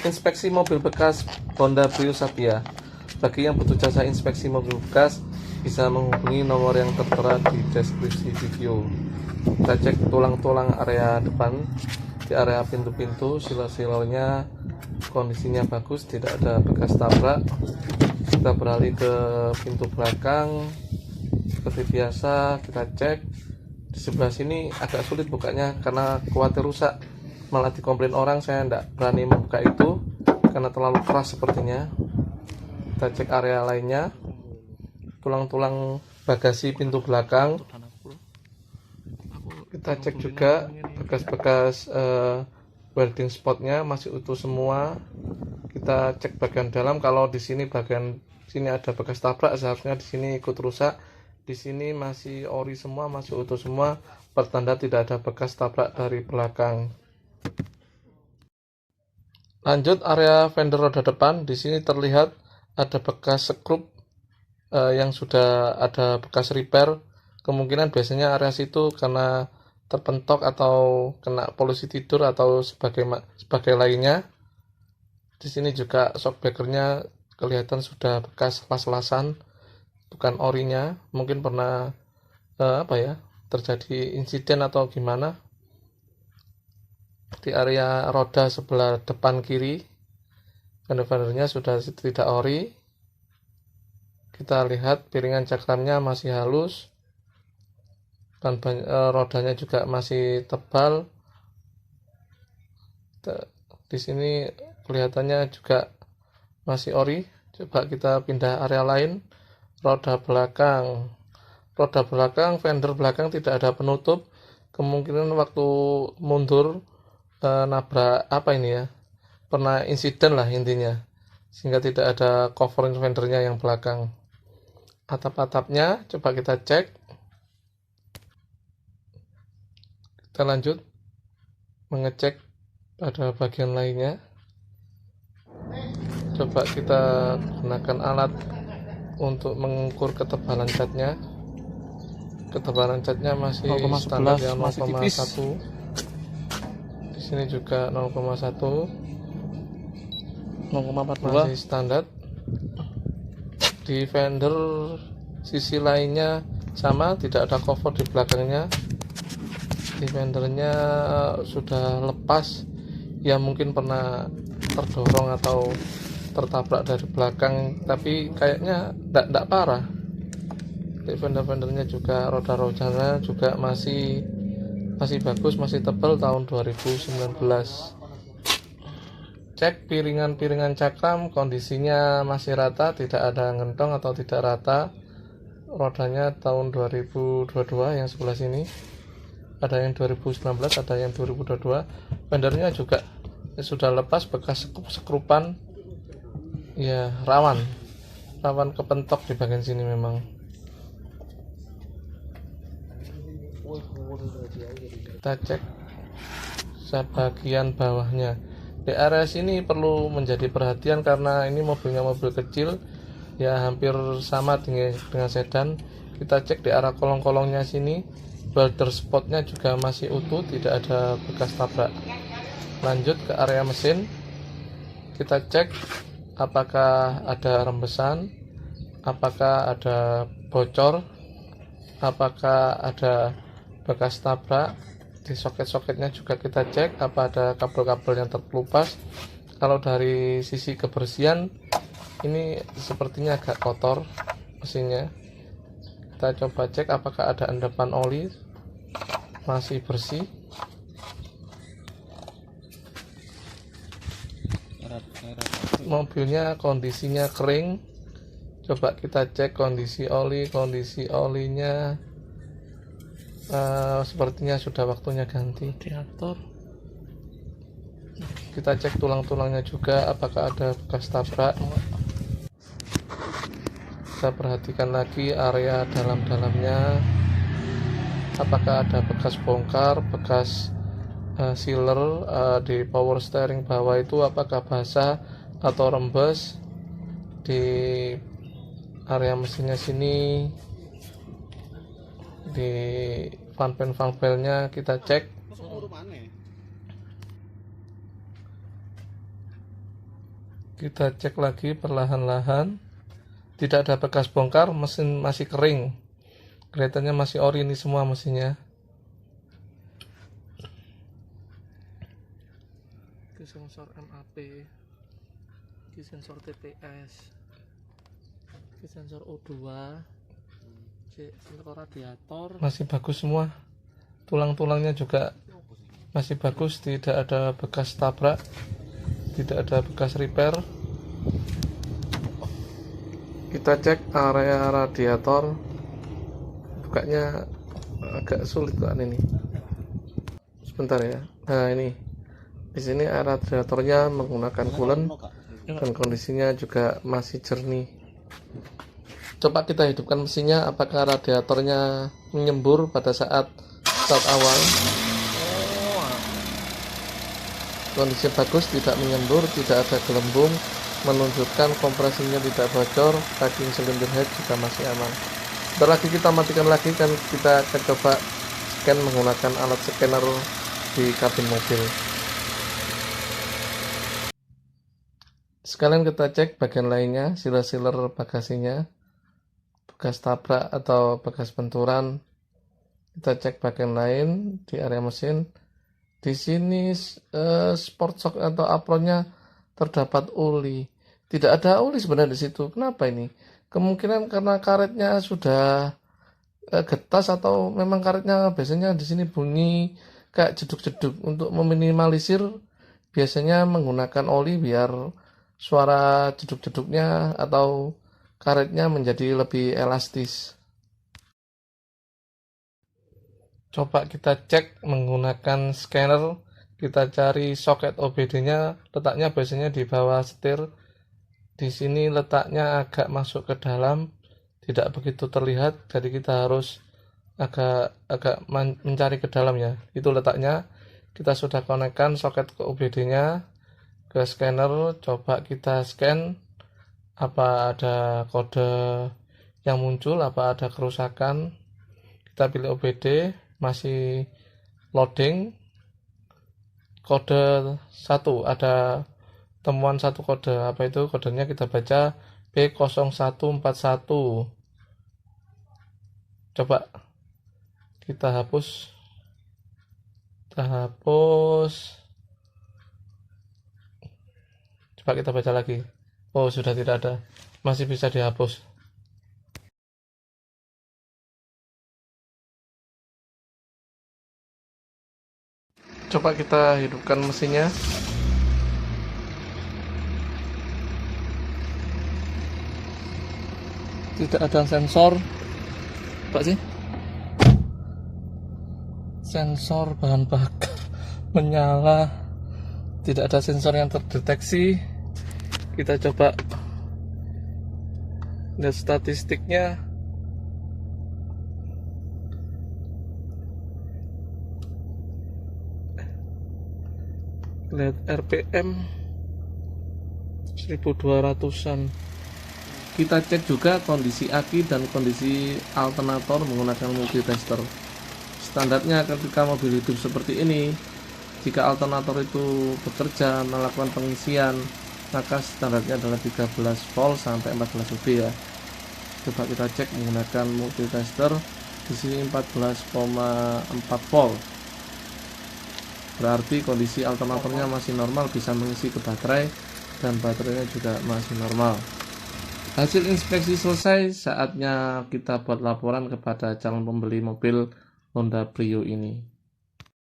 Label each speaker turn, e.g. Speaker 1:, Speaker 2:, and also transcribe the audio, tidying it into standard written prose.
Speaker 1: Inspeksi mobil bekas Honda Brio Sapia. Bagi yang butuh jasa inspeksi mobil bekas, bisa menghubungi nomor yang tertera di deskripsi video. Kita cek tulang-tulang area depan, di area pintu-pintu, silo-silonya kondisinya bagus, tidak ada bekas tabrak. Kita beralih ke pintu belakang. Seperti biasa, kita cek. Di sebelah sini agak sulit bukanya karena khawatir rusak, malah dikomplain orang. Saya tidak berani membuka itu karena terlalu keras sepertinya. Kita cek area lainnya, tulang-tulang bagasi pintu belakang. Kita cek juga bekas-bekas welding spotnya masih utuh semua. Kita cek bagian dalam, kalau di sini bagian sini ada bekas tabrak, seharusnya di sini ikut rusak. Di sini masih ori semua, masih utuh semua, pertanda tidak ada bekas tabrak dari belakang. Lanjut area fender roda depan, di sini terlihat ada bekas skrup yang sudah ada bekas repair. Kemungkinan biasanya area situ karena terpentok atau kena polusi tidur atau sebagai lainnya. Di sini juga shockbreakernya kelihatan sudah bekas las-lasan, bukan orinya. Mungkin pernah terjadi insiden atau gimana. Di area roda sebelah depan kiri, fender-fendernya sudah tidak ori. Kita lihat piringan cakramnya masih halus, dan rodanya juga masih tebal. Di sini kelihatannya juga masih ori. Coba kita pindah area lain. Roda belakang, fender belakang tidak ada penutup. Kemungkinan waktu mundur nabrak pernah insiden lah intinya, sehingga tidak ada cover fendernya yang belakang. Atap-atapnya coba kita cek. Kita lanjut mengecek pada bagian lainnya. Coba kita gunakan alat untuk mengukur ketebalan catnya. Ketebalan catnya masih standar yang 0,1. Di sini juga 0,1, 0,42 masih standar. Di fender sisi lainnya sama, tidak ada cover di belakangnya. Di fendernya sudah lepas, ya mungkin pernah terdorong atau tertabrak dari belakang, tapi kayaknya tidak parah. Di fender-fendernya juga, roda-rodanya juga masih bagus, masih tebal, tahun 2019. Cek piringan cakram, kondisinya masih rata, tidak ada ngentong atau tidak rata. Rodanya tahun 2022 yang sebelah sini, ada yang 2019, ada yang 2022. Fendernya juga sudah lepas, bekas sekrupan, ya rawan kepentok di bagian sini memang. Kita cek sebagian bawahnya. Di area sini perlu menjadi perhatian karena ini mobilnya mobil kecil, ya hampir sama dengan sedan. Kita cek di arah kolong-kolongnya sini, welder spotnya juga masih utuh, tidak ada bekas tabrak. Lanjut ke area mesin, kita cek apakah ada rembesan, apakah ada bocor, apakah ada bekas tabrak. Di soket-soketnya juga kita cek apa ada kabel-kabel yang terkelupas. Kalau dari sisi kebersihan, ini sepertinya agak kotor mesinnya. Kita coba cek apakah ada endapan oli, masih bersih. Mobilnya kondisinya kering. Coba kita cek kondisi oli. Kondisi olinya sepertinya sudah waktunya ganti radiator. Kita cek tulang-tulangnya juga apakah ada bekas tabrak. Kita perhatikan lagi area dalam-dalamnya, apakah ada bekas bongkar, bekas sealer di power steering bawah itu apakah basah atau rembes. Di area mesinnya sini, di fan belnya kita cek. Kita cek lagi perlahan-lahan. Tidak ada bekas bongkar, mesin masih kering. Kelihatannya masih ori ini semua mesinnya. Ini sensor MAP, ini sensor TPS, ini sensor O2, sensor radiator. Masih bagus semua. Tulang-tulangnya juga masih bagus, tidak ada bekas tabrak, tidak ada bekas repair. Kita cek area radiator, bukanya agak sulit kan ini. Sebentar ya. Nah ini, di sini area radiatornya menggunakan coolant dan kondisinya juga masih jernih. Coba kita hidupkan mesinnya, apakah radiatornya menyembur pada saat start awal. Kondisi bagus, tidak menyembur, tidak ada gelembung, menunjukkan kompresinya tidak bocor, packing silinder head juga masih aman. Setelah lagi kita matikan lagi, kan kita akan coba scan menggunakan alat scanner di kabin mobil. Sekalian kita cek bagian lainnya, sealer bagasinya, bekas tabrak atau bekas benturan. Kita cek bagian lain di area mesin. Di sini sport shock atau apronnya terdapat oli. Tidak ada oli sebenarnya di situ. Kenapa ini? Kemungkinan karena karetnya sudah getas, atau memang karetnya biasanya di sini bunyi kayak jeduk-jeduk. Untuk meminimalisir biasanya menggunakan oli biar suara jeduk-jeduknya atau karetnya menjadi lebih elastis. Coba kita cek menggunakan scanner. Kita cari soket OBD-nya, letaknya biasanya di bawah setir. Di sini letaknya agak masuk ke dalam, tidak begitu terlihat, jadi kita harus agak mencari ke dalam ya. Itu letaknya. Kita sudah konekkan soket ke OBD-nya ke scanner. Coba kita scan, apa ada kode yang muncul, apa ada kerusakan. Kita pilih OBD, masih loading. Kode 1, ada temuan satu kode. Apa itu kodenya? Kita baca B0141. Coba kita hapus. Coba kita baca lagi. Oh, sudah tidak ada, masih bisa dihapus. Coba kita hidupkan mesinnya. Tidak ada sensor, apa sih? Sensor bahan bakar menyala, tidak ada sensor yang terdeteksi. Kita coba lihat statistiknya. Lihat RPM 1200-an. Kita cek juga kondisi aki dan kondisi alternator menggunakan multitester. Standarnya ketika mobil hidup seperti ini, jika alternator itu bekerja melakukan pengisian, maka standarnya adalah 13 volt sampai 14 UB ya. Coba kita cek menggunakan multitester. Di sini 14,4 volt. Berarti kondisi alternatornya masih normal, bisa mengisi ke baterai, dan baterainya juga masih normal. Hasil inspeksi selesai, saatnya kita buat laporan kepada calon pembeli mobil Honda Brio ini.